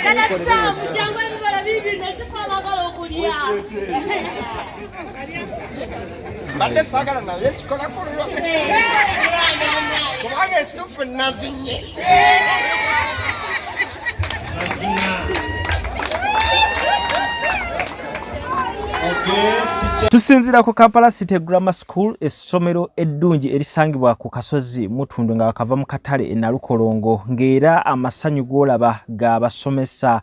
Taata Sam jangu ebibala bibi nesifamagala okulya. Mbadde saagala naye kikola kulwa. Kubanga ekituufu nazinye. Tusinzira ku Kampala City Grammar School, essomero eddungi erisangibwa ku kasozi Mutundu nga bakava mu katale e Nalukolongo, ng'era amasanyu g'olaba g'abasomesa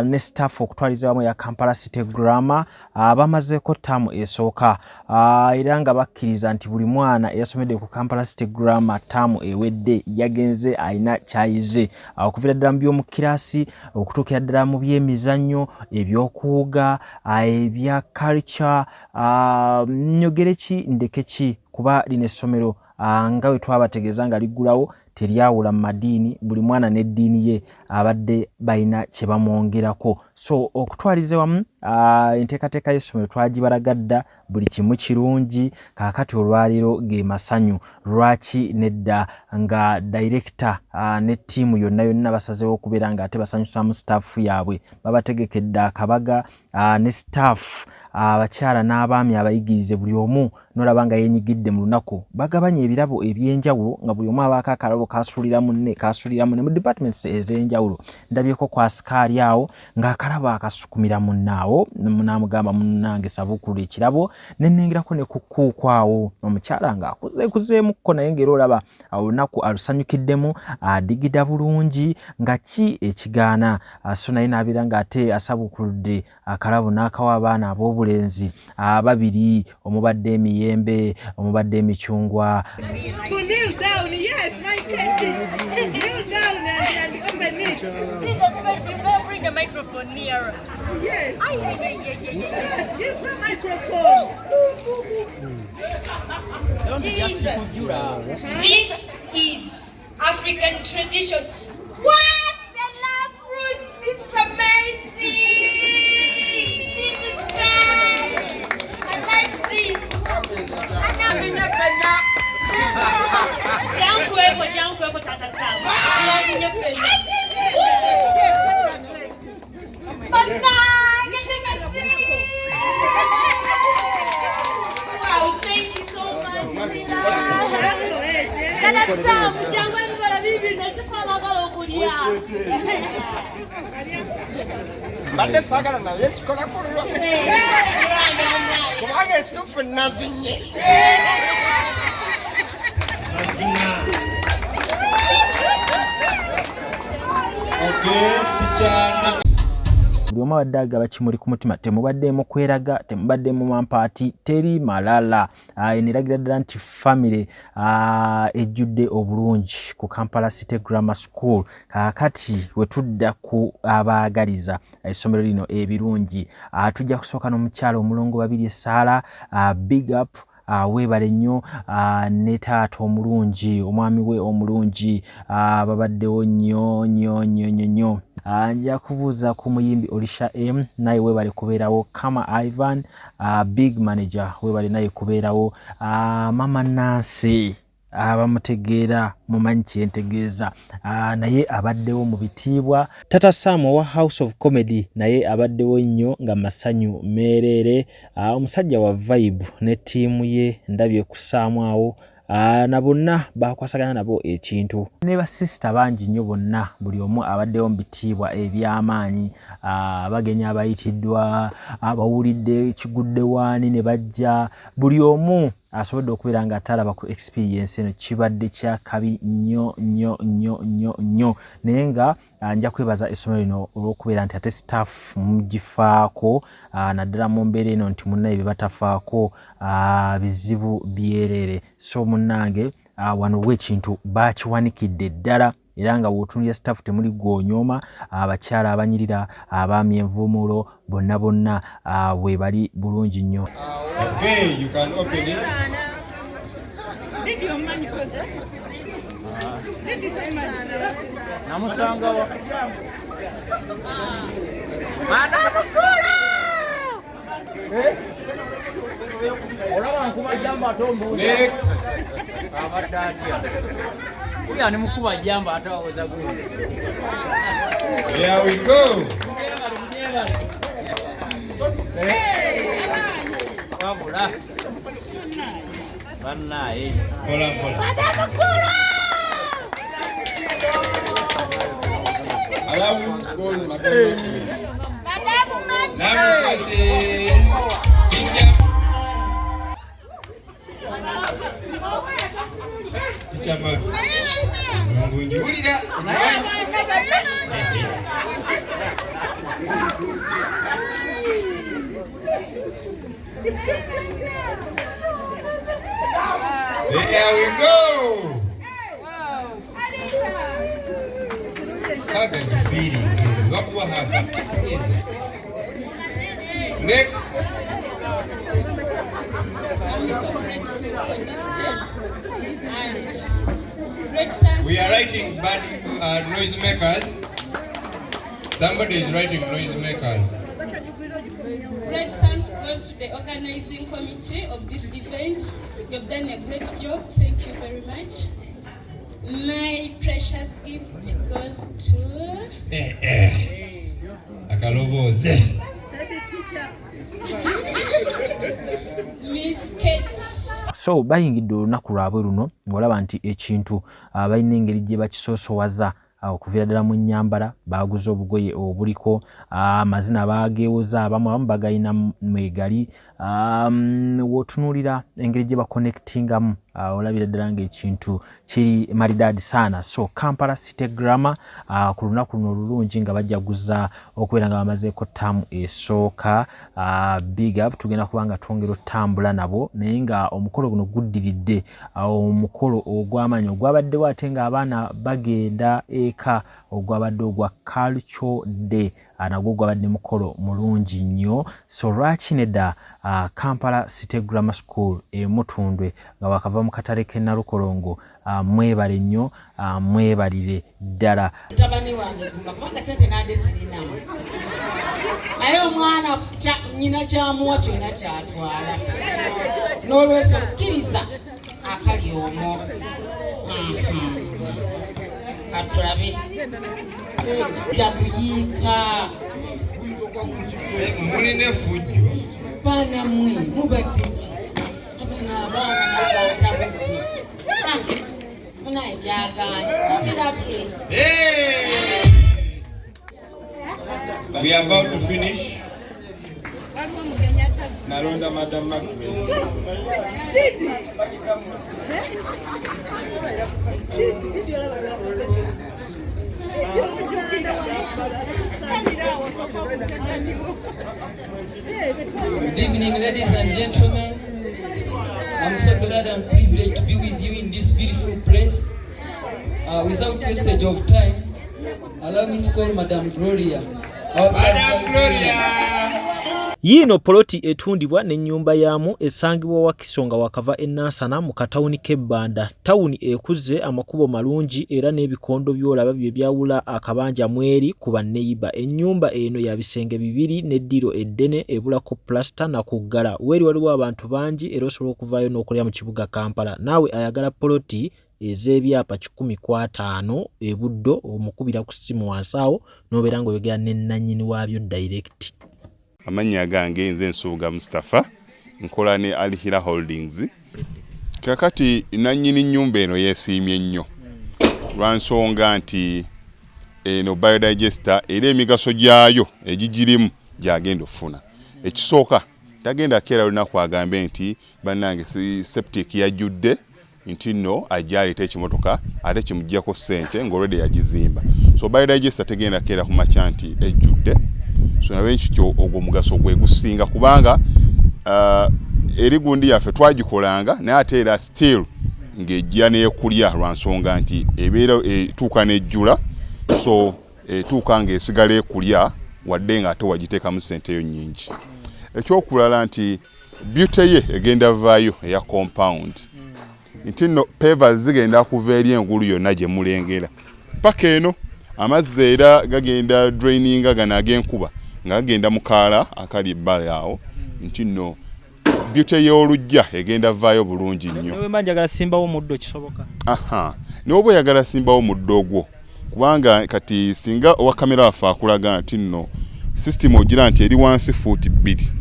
ne staff okutwaliza wamu ya Kampala City Grammar bamazeeko ttaamu esooka, era nga bakkiriza nti buli mwana eyasomedde ku Kampala City Grammar ttaamu ewedde yagenze alina kyayize, okuviira ddala mu by'omu kiraasi okutuukira ddala mu by'emizannyo, ebyokuwuga, ebya culture, nyogere ki ndeke ki, kuba lino essomero nga bwe twabategeeza nga liggulawo teryawula mu madiini, buli mwana n'eddiini ye abadde balina kye bamwongerako. So okutwaliza wamu enteekateeka y'essomero twagibalagadda, buli kimu kirungi, kaakati olwaleero ge masanyu. Lwaki nedda nga director ne ttiimu yonna yonna basazeewo okubeera nga ate basanyusaamu staff yaabwe, babategekedde akabaga ne staff abakyala n'abaami abayigirize, buli omu n'olaba nga yeenyigidde mu lunaku, bagabanya ebirabo eby'enjawulo nga buli omu abaako akalabo kasuulira munne mu departments ez'enjawulo. Ndabyeko kwa sikaali awo ng'akalabo akasukumira munnaawo, n'amugamba munnange sabukulula ekirabo, n'ennengerako ne ku kkuuku awo omukyala ng'akuzeekuzemukko, naye ng'era olaba olunaku alusanyukiddemu, adigida bulungi, nga ki ekigaana. So naye n'abeera ng'ate asabukuludde akalabo n'akawa abaana ab'obulenzi babiri, omubadde emiyembe, omubadde emicungwa. Kneel down and open it. Jesus Christ, you better bring the microphone nearer. Yes. Yes, use the microphone. Don't just do that. This is African tradition. What? I love fruits. This is amazing. Jesus Christ. I like this. Jangu Taata Sam. Wow, thank you so much. Taata Sam jangu ebibala bibi nesifamagala okulya. Mbadde saagala naye kikola kulwa. Kubanga ekituufu nazinye. Buli omu abadde agaba kimuli ku mutima, temubaddemu kweraga, temubaddemu mampaati, teri malala. Eneragira ddala nti family ejjudde obulungi ku Kampala City Grammar School. Kaakati we tudda ku abaagaliza essomero lino ebirungi, tujja kusooka n'omukyala Mulongo Babirye Sarah, big up. Weebale nnyo ne taata omulungi, omwami we omulungi, babaddewo nnyo. Nja kubuuza ku muyimbi Olisha M, naye weebale kubeerawo. Kama Ivan, big manager, weebale naye kubeerawo. Mama Nancy, abamutegeera mumanyi kyentegeeza, naye abaddewo mu bitiibwa. Taata Sam owa House of Comedy naye abaddewo nnyo nga masanyu meerere. Omusajja wa vibe ne ttiimu ye ndabye kusaamu awo, na bonna bakwasagana nabo ekintu. Ne basisita bangi nnyo bonna, buli omu abaddewo mu bitiibwa eby'amaanyi, abagenyi abayitiddwa, abawulidde kigudde waani ne bajja, buli omu asobodde okubeera nga atalaba ku experience eno. Kibadde kya kabi nnyo, naye nga nja kwebaza essomero lino olw'okubeera nti ate staff mugifaako, naddala mu mbeera eno nti munnaye bye batafaako bizibu byerere. So munnange wano w'ekintu bakiwanikidde ddala, era nga bw'otunulira staff temuli gw'onyooma. Abakyala abanyirira, abaami envuumuulo, bonna bwe bali bulungi nnyo. Okay, you can open it. Namusanga wa. Madam Kula! Olaba nkuba jamba tombo. Next. Abadde atya. Uya ni mkuba jamba atawaza bwe. Here we go. Wabula. Bana Hola, hola. Alafu skole na Here we go. Have a feeling. What happened? Next. We are writing bad noisemakers. Somebody is writing noisemakers. Great thanks goes to the organizing committee of this event. You've done a great job. Thank you very much. My precious gift goes to Akaloboze. Miss Kate. So bayingidde olunaku lwabwe luno ng'olaba nti ekintu balina engeri gye bakisoosowaza okuviira ddala mu nnyambala baaguza obugoye obuliko amazina baageewoza abamu bagayina mwegali wootunuulira engeri gye bakonnekitingamu olabira ddala ng'ekintu kiri maridaadi saana. So Kampala City Grammar ku lunaku luno olulungi nga bajaguza okubeera nga bamazeeko ttaamu esooka big up tugenda kuba nga twongera otambula nabo naye nga omukolo guno guddiridde omukolo ogw'amaanyi ogwabaddewo ate ng'abaana bagenda eka ogwabadde ogwa culture day nagwo gwabadde mukolo mulungi nnyo. So lwaki nedda Kampala City Grammar School Mutundwe nga wakava mu katale k'e Nalukolongo mwebale nnyo mwebalire ddala. Mutabani wange guma kubanga sente nande sirina naye omwana nyina kyamuwa kyonna kyatwala n'olweso kkiriza akali omwo katulabe jakuyiika Muline fujjo. Baana mmwe mubadde ki abaana n'abatabudde munaye byagaanye mubirabye. We are about to finish. Naronda Madam Macbeth. Good evening, ladies and gentlemen. I'm so glad and privileged to be with you in this beautiful place. Without wastage of time, allow me to call Madam Gloria. Madam Gloria. Yino poloti etundibwa n'ennyumba yaamu esangibwa Wakisonga wakava Nansana mu katawuni k'Ebbanda. Tawuni ekuze amakubo malungi era n'ebikondo byolaba bye byawula akabanja mweri ku banneyiba. Ennyumba eno ya bisenge bibiri n'eddiro eddene ebulako plasta na kuggala. Weri waliwo abantu bangi era osobola okuvaayo n'okolera mu kibuga Kampala. Naawe ayagala poloti ez'ebyapa 15 ebuddo omukubira ku ssimu wansi awo n'obeera ng'oyogera ne nannyini waabyo direct. Amanya gange nze Nsuuga Mustafa nkola ne Alihira Holdings. Kakati nannyini nnyumba eno yeesiimye nnyo lwansonga nti eno biodigester era emigaso gyayo egigirimu gyagenda ofuna. Ekisooka tagenda keera lunaku agambe nti bannange septic yajjudde nti nno ajjaleta ekimotoka ate kimuggyako ssente ng'olwedde yagizimba. So biodigester tegenda keera ku makya nti ejjudde. So nawe nkyo ogwo mugaso gwe gusinga kubanga eri gundi yaffe twagikolanga naye ate era still ng'ejja n'ekulya lwansonga nti ebeera etuuka n'ejjula so etuuka ng'esigala ekulya wadde nga ate wagiteekamu ssente yo nnyingi. Ekyokulala nti beauty ye egenda vaayo eya compound nti nno pavers zigenda kuva eri engulu yonna gye mulengera paka eno amazzi era gagenda draininga gano ag'enkuba nga gagenda mu kaala akali ebbala awo nti nno beauty y'olujja egenda vaayo bulungi nnyo. Newe manjagala simbawo muddo kisoboka. Aha. N'oba oyagala simbawo muddo ogwo. Kubanga kati singa owa kamera waffe akulaga nti nno system ogira nti eri wansi fuuti 2.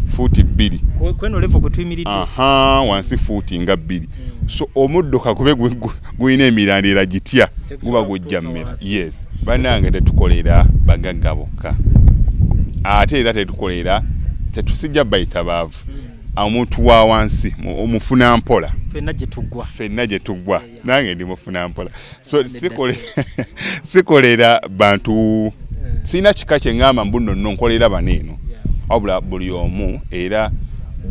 Fuuti 2. Kweno level kutuyimiridde. Aha, wansi fuuti nga 2. So omuddo kakube guyina emirandira gitya guba gujja mmera. Yes. Bannange tetukolera bagagga bokka. Ate era tetukolera tetusijja bayita baavu. Omuntu wa wansi omufuna mpola. Fenna gye tuggwa. Nange ndi mufuna mpola. So sikolera bantu sina kika kye ngamba mbuno nkolera baneeno. Wabula buli omu era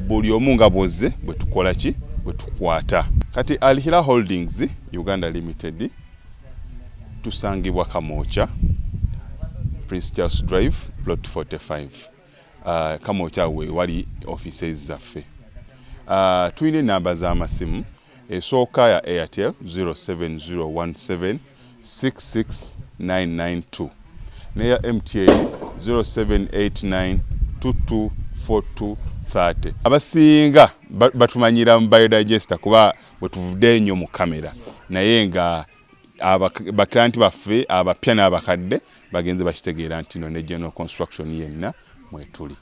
buli omu nga bwozze bwe tukola ki bwe tukwata. Kati Alihira Holdings Uganda Limited tusangibwa Kamoocha Prince Charles Drive plot 45. Kamoocha we wali offices zaffe. Tuyina namba z'amasimu esooka ya Airtel 07017 66992 neya MTN 0789 224230. Abasinga batumanyira mu biodigester kuba bwe tuvudde nnyo mu kamera naye nga abaklanti baffe abapya n'abakadde bagenze bakitegeera nti no ne general construction yenna mwetuli.